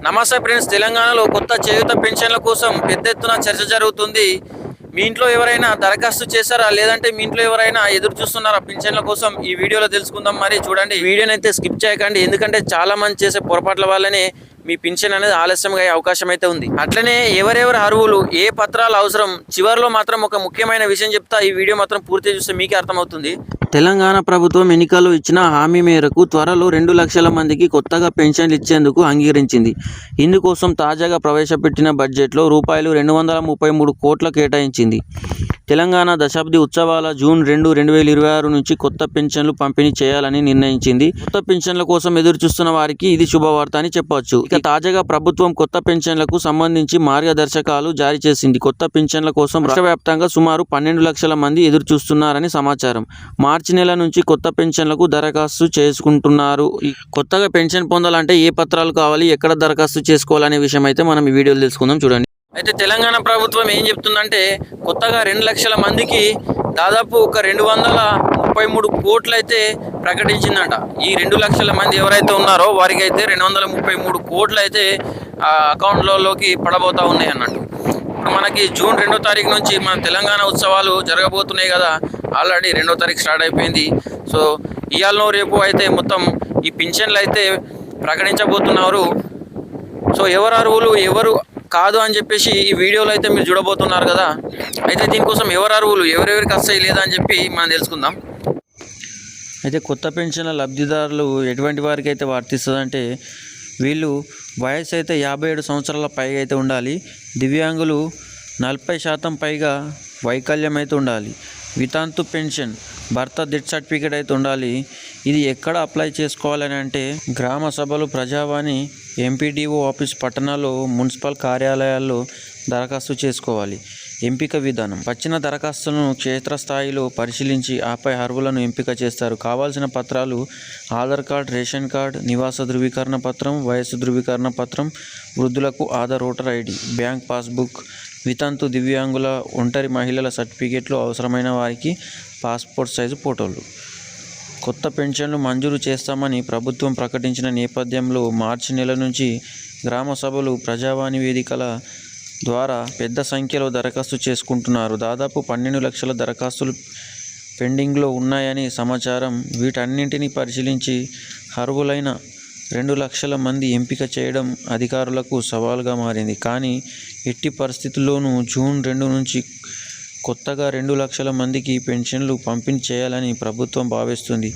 నమస్తే ఫ్రెండ్స్, తెలంగాణలో కొత్త చేయూత పెన్షన్ల కోసం పెద్ద ఎత్తున చర్చ జరుగుతుంది. మీ ఇంట్లో ఎవరైనా దరఖాస్తు చేశారా, లేదంటే మీ ఇంట్లో ఎవరైనా ఎదురు చూస్తున్నారా పెన్షన్ల కోసం? ఈ వీడియోలో తెలుసుకుందాం. మరి చూడండి, వీడియోని అయితే స్కిప్ చేయకండి, ఎందుకంటే చాలా మంది చేసే పొరపాట్ల వల్లనే మీ పెన్షన్ అనేది ఆలస్యంగా అయ్యే అవకాశం అయితే ఉంది. అట్లనే ఎవరెవరు అర్హులు, ఏ పత్రాలు అవసరం, చివరిలో మాత్రం ఒక ముఖ్యమైన విషయం చెప్తా. ఈ వీడియో మాత్రం పూర్తిగా చూస్తే మీకే అర్థమవుతుంది. తెలంగాణ ప్రభుత్వం ఎన్నికల్లో ఇచ్చిన హామీ మేరకు త్వరలో 2 లక్షల మందికి కొత్తగా పెన్షన్లు ఇచ్చేందుకు అంగీకరించింది. ఇందుకోసం తాజాగా ప్రవేశపెట్టిన బడ్జెట్లో రూపాయలు 233 కోట్ల కేటాయించింది. తెలంగాణ దశాబ్ది ఉత్సవాల జూన్ 2, 2026 నుంచి కొత్త పెన్షన్లు పంపిణీ చేయాలని నిర్ణయించింది. కొత్త పెన్షన్ల కోసం ఎదురు చూస్తున్న వారికి ఇది శుభవార్త అని చెప్పవచ్చు. ఇక తాజాగా ప్రభుత్వం కొత్త పెన్షన్లకు సంబంధించి మార్గదర్శకాలు జారీ చేసింది. కొత్త పెన్షన్ల కోసం రాష్ట్ర వ్యాప్తంగా సుమారు 12 లక్షల మంది ఎదురు చూస్తున్నారని సమాచారం. మార్చి నెల నుంచి కొత్త పెన్షన్లకు దరఖాస్తు చేసుకుంటున్నారు. కొత్తగా పెన్షన్ పొందాలంటే ఏ పత్రాలు కావాలి, ఎక్కడ దరఖాస్తు చేసుకోవాలనే విషయం అయితే మనం ఈ వీడియోలో తెలుసుకుందాం. చూడండి. అయితే తెలంగాణ ప్రభుత్వం ఏం చెప్తుందంటే, కొత్తగా 2 లక్షల మందికి దాదాపు ఒక 233 కోట్లు అయితే ప్రకటించిందంట. ఈ 2 లక్షల మంది ఎవరైతే ఉన్నారో వారికి అయితే 233 కోట్లు అయితే అకౌంట్లలోకి పడబోతా ఉన్నాయి అన్నట్టు. ఇప్పుడు మనకి జూన్ 2వ తారీఖు నుంచి మన తెలంగాణ ఉత్సవాలు జరగబోతున్నాయి కదా. ఆల్రెడీ 2వ తారీఖు స్టార్ట్ అయిపోయింది. సో ఇవాళ రేపు అయితే మొత్తం ఈ పెన్షన్లు అయితే ప్రకటించబోతున్నారు. సో ఎవరు అర్హులు, ఎవరు కాదు అని చెప్పేసి ఈ వీడియోలో అయితే మీరు చూడబోతున్నారు కదా. అయితే దీనికోసం ఎవరు అర్హులు, ఎవరెవరికి వస్తాయి లేదా అని చెప్పి మనం తెలుసుకుందాం. అయితే కొత్త పెన్షన్ల లబ్ధిదారులు ఎటువంటి వారికి అయితే వర్తిస్తుందంటే, వీళ్ళు వయసు అయితే 57 సంవత్సరాల పైగా అయితే ఉండాలి. దివ్యాంగులు 40% పైగా వైకల్యం అయితే ఉండాలి. వితంతు పెన్షన్, భర్త డెత్ సర్టిఫికేట్ అయితే ఉండాలి. ఇది ఎక్కడ అప్లై చేసుకోవాలని అంటే, గ్రామ సభలు, ప్రజావాణి, ఎంపీడీఓ ఆఫీస్, పట్టణాల్లో మున్సిపల్ కార్యాలయాల్లో దరఖాస్తు చేసుకోవాలి. ఎంపిక విధానం: వచ్చిన దరఖాస్తులను క్షేత్రస్థాయిలో పరిశీలించి ఆపై అర్హులను ఎంపిక చేస్తారు. కావాల్సిన పత్రాలు: ఆధార్ కార్డ్, రేషన్ కార్డ్, నివాస ధృవీకరణ పత్రం, వయసు ధృవీకరణ పత్రం, వృద్ధులకు Aadhaar, voter ID, bank passbook, వితంతు, దివ్యాంగుల, ఒంటరి మహిళల సర్టిఫికేట్లు, అవసరమైన వారికి పాస్పోర్ట్ సైజు ఫోటోలు. కొత్త పెన్షన్లు మంజూరు చేస్తామని ప్రభుత్వం ప్రకటించిన నేపథ్యంలో మార్చి నెల నుంచి గ్రామ సభలు, ప్రజావాణి వేదికల ద్వారా పెద్ద సంఖ్యలో దరఖాస్తు చేసుకుంటున్నారు. దాదాపు 12 లక్షల దరఖాస్తులు పెండింగ్లో ఉన్నాయని సమాచారం. వీటన్నింటినీ పరిశీలించి అర్హులైన 2 లక్షల మంది ఎంపిక చేయడం అధికారులకు సవాలుగా మారింది. కానీ ఎట్టి పరిస్థితుల్లోనూ జూన్ 2 నుంచి కొత్తగా 2 లక్షల మందికి పెన్షన్లు పంపిణీ చేయాలని ప్రభుత్వం భావిస్తుంది.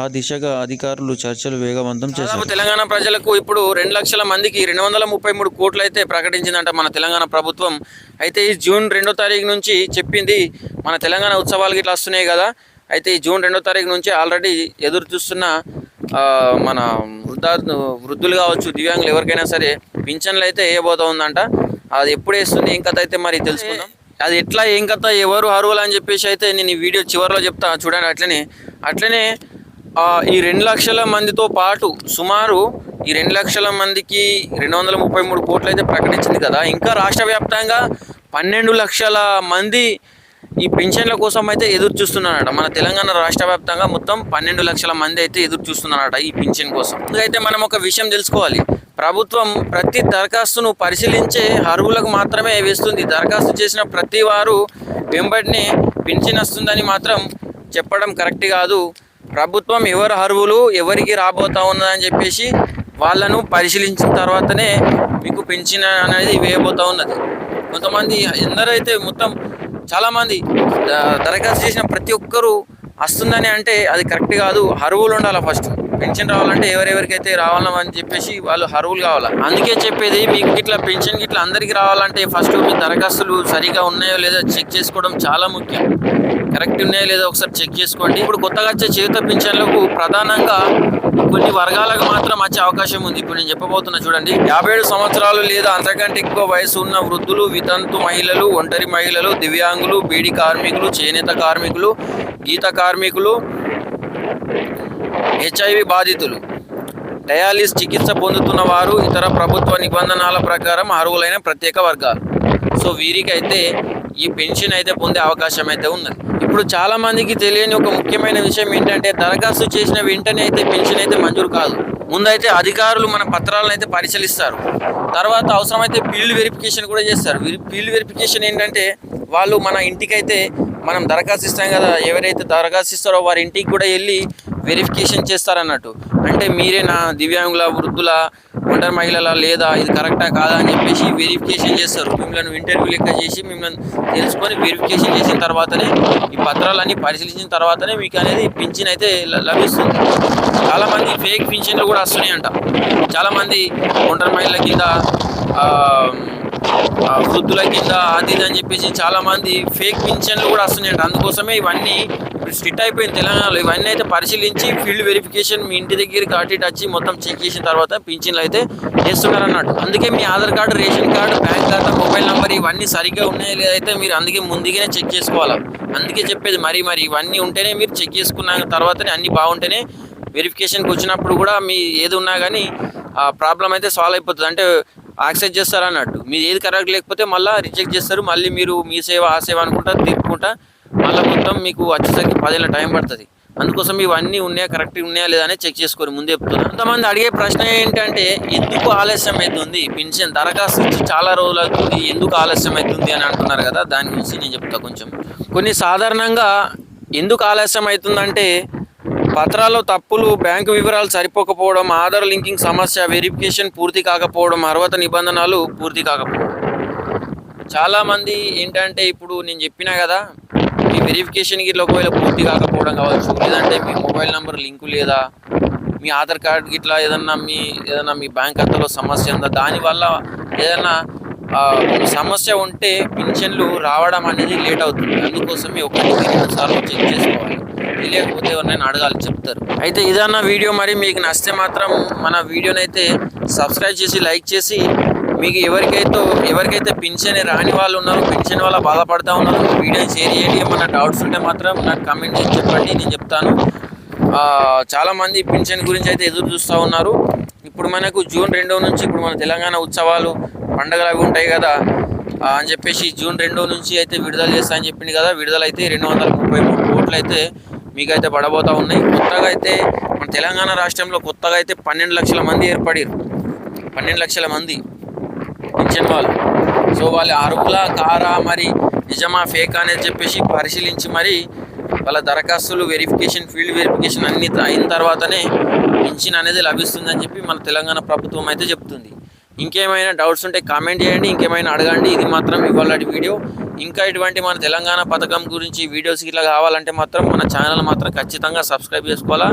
ఆ దిశగా అధికారులు చర్చలు వేగవంతం చేశారు. తెలంగాణ ప్రజలకు ఇప్పుడు 2 లక్షల మందికి 233 కోట్లు అయితే ప్రకటించిందంట మన తెలంగాణ ప్రభుత్వం. అయితే ఈ జూన్ 2వ తారీఖు నుంచి చెప్పింది. మన తెలంగాణ ఉత్సవాలకి ఇట్లా వస్తున్నాయి కదా. అయితే ఈ జూన్ 2వ తారీఖు నుంచి ఆల్రెడీ ఎదురు చూస్తున్న మన వృద్ధులు కావచ్చు, దివ్యాంగులు ఎవరికైనా సరే పింఛన్లు అయితే వేయబోతా ఉందంట. అది ఎప్పుడు వేస్తుంది, ఏం కథ అయితే మరి తెలుసుకుందాం. అది ఎట్లా, ఏం కథ, ఎవరు అర్హులు అని చెప్పేసి అయితే నేను ఈ వీడియో చివరిలో చెప్తా. చూడండి. అట్లనే ఈ 2 లక్షల మందితో పాటు సుమారు ఈ 2 లక్షల మందికి 233 కోట్లు అయితే ప్రకటించింది కదా. ఇంకా రాష్ట్ర వ్యాప్తంగా 12 లక్షల మంది ఈ పెన్షన్ల కోసం అయితే ఎదురు చూస్తున్నారట. మన తెలంగాణ రాష్ట్ర వ్యాప్తంగా మొత్తం 12 లక్షల మంది అయితే ఎదురు చూస్తున్నారట ఈ పెన్షన్ కోసం. అయితే మనం ఒక విషయం తెలుసుకోవాలి. ప్రభుత్వం ప్రతి దరఖాస్తును పరిశీలించే అర్హులకు మాత్రమే వేస్తుంది. దరఖాస్తు చేసిన ప్రతి వారు వెంబడినే పెన్షన్ వస్తుందని మాత్రం చెప్పడం కరెక్ట్ కాదు. ప్రభుత్వం ఎవరు అర్హులు, ఎవరికి రాబోతా ఉన్నదని చెప్పేసి వాళ్ళను పరిశీలించిన తర్వాతనే మీకు పెన్షన్ అనేది వేయబోతూ ఉన్నది. కొంతమంది ఎందరైతే మొత్తం చాలామంది దరఖాస్తు చేసిన ప్రతి ఒక్కరూ వస్తుందని అంటే అది కరెక్ట్ కాదు. అర్హులు ఉండాలి. ఫస్ట్ పెన్షన్ రావాలంటే ఎవరెవరికైతే రావాలని చెప్పేసి వాళ్ళు అర్హులు కావాలి. అందుకే చెప్పేది, మీకు ఇట్లా పెన్షన్ ఇట్లా అందరికీ రావాలంటే ఫస్ట్ మీ దరఖాస్తులు సరిగా ఉన్నాయో లేదో చెక్ చేసుకోవడం చాలా ముఖ్యం. కరెక్ట్ ఉన్నాయో లేదో ఒకసారి చెక్ చేసుకోండి. ఇప్పుడు కొత్తగా వచ్చే చేయూత పెన్షన్లకు ప్రధానంగా కొన్ని వర్గాలకు మాత్రం వచ్చే అవకాశం ఉంది. ఇప్పుడు నేను చెప్పబోతున్నా చూడండి. 57 సంవత్సరాలు లేదా అంతకంటే ఎక్కువ వయసు ఉన్న వృద్ధులు, వితంతు మహిళలు, ఒంటరి మహిళలు, దివ్యాంగులు, బీడీ కార్మికులు, చేనేత కార్మికులు, గీత కార్మికులు, హెచ్ఐవి బాధితులు, డయాలిసిస్ చికిత్స పొందుతున్న వారు, ఇతర ప్రభుత్వ నిబంధనల ప్రకారం అర్హులైన ప్రత్యేక వర్గాలు. సో వీరికైతే ఈ పెన్షన్ అయితే పొందే అవకాశం అయితే ఉన్నది. ఇప్పుడు చాలా మందికి తెలియని ఒక ముఖ్యమైన విషయం ఏంటంటే, దరఖాస్తు చేసిన వెంటనే అయితే పెన్షన్ అయితే మంజూరు కాదు. ముందైతే అధికారులు మన పత్రాలను అయితే పరిశీలిస్తారు. తర్వాత అవసరమైతే ఫీల్డ్ వెరిఫికేషన్ కూడా చేస్తారు. ఫీల్డ్ వెరిఫికేషన్ ఏంటంటే వాళ్ళు మన ఇంటికైతే మనం దరఖాస్తు ఇస్తాం కదా, ఎవరైతే దరఖాస్తు ఇస్తారో వారి ఇంటికి కూడా వెళ్ళి వెరిఫికేషన్ చేస్తారన్నట్టు. అంటే మీరేనా, దివ్యాంగుల, వృద్ధుల, ఒంటరి మహిళల, లేదా ఇది కరెక్టా కాదా అని చెప్పేసి వెరిఫికేషన్ చేస్తారు. మిమ్మల్ని ఇంటర్వ్యూ లెక్క చేసి మిమ్మల్ని తెలుసుకొని వెరిఫికేషన్ చేసిన తర్వాతనే, ఈ పత్రాలన్నీ పరిశీలించిన తర్వాతనే మీకు అనేది పింఛన్ అయితే లభిస్తుంది. చాలామంది ఫేక్ పింఛన్లు కూడా వస్తున్నాయి అంట. చాలామంది ఒంటరి మహిళల కింద, వృద్ధుల కింద అది ఇది అని చెప్పేసి చాలామంది ఫేక్ పింఛన్లు కూడా వస్తున్నాయంట. అందుకోసమే ఇవన్నీ స్ట్రిక్ట్ అయిపోయింది తెలంగాణలో. ఇవన్నీ అయితే పరిశీలించి ఫీల్డ్ వెరిఫికేషన్ మీ ఇంటి దగ్గరికి అటు వచ్చి మొత్తం చెక్ చేసిన తర్వాత పింఛన్లు అయితే చేస్తున్నారు అన్నట్టు. అందుకే మీ Aadhaar card, ration card, bank ఖాతా, మొబైల్ నెంబర్ ఇవన్నీ సరిగ్గా ఉన్నాయో లేదైతే మీరు అందుకే ముందుగానే చెక్ చేసుకోవాలి. అందుకే చెప్పేది మరి ఇవన్నీ ఉంటేనే మీరు చెక్ చేసుకున్న తర్వాతనే అన్నీ బాగుంటేనే వెరిఫికేషన్కి వచ్చినప్పుడు కూడా మీ ఏది ఉన్నా కానీ ఆ ప్రాబ్లం అయితే సాల్వ్ అయిపోతుంది. అంటే యాక్సెప్ట్ చేస్తారు అన్నట్టు. మీరు ఏది కరెక్ట్ లేకపోతే మళ్ళీ రిజెక్ట్ చేస్తారు. మళ్ళీ మీరు మీ సేవ ఆ సేవ అనుకుంటా తిప్పుకుంటా మళ్ళీ మొత్తం మీకు వచ్చేసరికి 10 ఏళ్ళ టైం పడుతుంది. అందుకోసం ఇవన్నీ ఉన్నాయా, కరెక్ట్ ఉన్నాయా లేదా అని చెక్ చేసుకోరు ముందే చెప్తున్నారు. కొంతమంది అడిగే ప్రశ్న ఏంటంటే ఎందుకు ఆలస్యం అవుతుంది, పెన్షన్ దరఖాస్తు ఇచ్చి చాలా రోజులు అవుతుంది, ఎందుకు ఆలస్యం అవుతుంది అని అంటున్నారు కదా. దాని గురించి నేను చెప్తా కొంచెం. కొన్ని సాధారణంగా ఎందుకు ఆలస్యం అవుతుందంటే పత్రాల్లో తప్పులు, బ్యాంకు వివరాలు సరిపోకపోవడం, ఆధార్ లింకింగ్ సమస్య, వెరిఫికేషన్ పూర్తి కాకపోవడం, అర్హత నిబంధనలు పూర్తి కాకపోవడం. చాలామంది ఏంటంటే ఇప్పుడు నేను చెప్పినా కదా, మీ వెరిఫికేషన్కి ఇట్లా ఒకవేళ పూర్తి కాకపోవడం కావచ్చు, లేదంటే మీ మొబైల్ నెంబర్ లింకు లేదా, మీ ఆధార్ కార్డు ఇట్లా ఏదన్నా మీ బ్యాంక్ ఖాతాలో సమస్య ఉందా, దానివల్ల ఏదన్నా సమస్య ఉంటే పింఛన్లు రావడం అనేది లేట్ అవుతుంది. అందుకోసమే 1-2 సార్లు చెక్ చేసుకోవాలి. లేకపోతే ఎవరినైనా అడగాలి, చెప్తారు. అయితే ఇదన్న వీడియో. మరి మీకు నచ్చితే మాత్రం మన వీడియోని అయితే సబ్స్క్రైబ్ చేసి లైక్ చేసి, మీకు ఎవరికైతే పింఛన్ రాని వాళ్ళు ఉన్నారో, పింఛన్ వల్ల బాధపడుతూ ఉన్నారో వీడియోని షేర్ చేయండి. ఏమన్నా డౌట్స్ ఉంటే మాత్రం నాకు కామెంట్ చేసి చెప్పండి, నేను చెప్తాను. చాలామంది పింఛన్ గురించి అయితే ఎదురు చూస్తూ ఉన్నారు. ఇప్పుడు మనకు June 2 నుంచి ఇప్పుడు మన తెలంగాణ ఉత్సవాలు, పండుగలు అవి ఉంటాయి కదా అని చెప్పేసి June 2 నుంచి అయితే విడుదల చేస్తా అని చెప్పింది కదా. విడుదల అయితే 233 కోట్లు అయితే మీకైతే పడబోతూ ఉన్నాయి. కొత్తగా అయితే మన తెలంగాణ రాష్ట్రంలో కొత్తగా అయితే 12 లక్షల మంది ఏర్పడారు. 12 లక్షల మంది పింఛన్ వాళ్ళు. సో వాళ్ళ అర్హుల కారా, మరి నిజమా ఫేక్ అనేది చెప్పేసి పరిశీలించి మరి వాళ్ళ దరఖాస్తులు వెరిఫికేషన్, ఫీల్డ్ వెరిఫికేషన్ అన్ని అయిన తర్వాతనే పింఛన్ అనేది లభిస్తుందని చెప్పి మన తెలంగాణ ప్రభుత్వం అయితే చెప్తుంది. ఇంకేమైనా డౌట్స్ ఉంటే కామెంట్ చేయండి, ఇంకేమైనా అడగండి. ఇది మాత్రం ఇవాళ వీడియో. ఇంకా ఇటువంటి మన తెలంగాణ పథకం గురించి వీడియోస్ ఇట్లా కావాలంటే మాత్రం మన ఛానల్ మాత్రం ఖచ్చితంగా సబ్స్క్రైబ్ చేసుకోవాలా.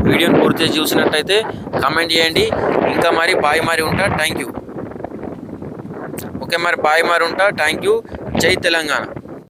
వీడియోని పూర్తిగా చూసినట్టయితే కామెంట్ చేయండి. ఇంకా మరి బాయ్ మరి ఉంటా. Thank you. ఓకే మరి బాయ్ మరి ఉంటా. Thank you. జై తెలంగాణ.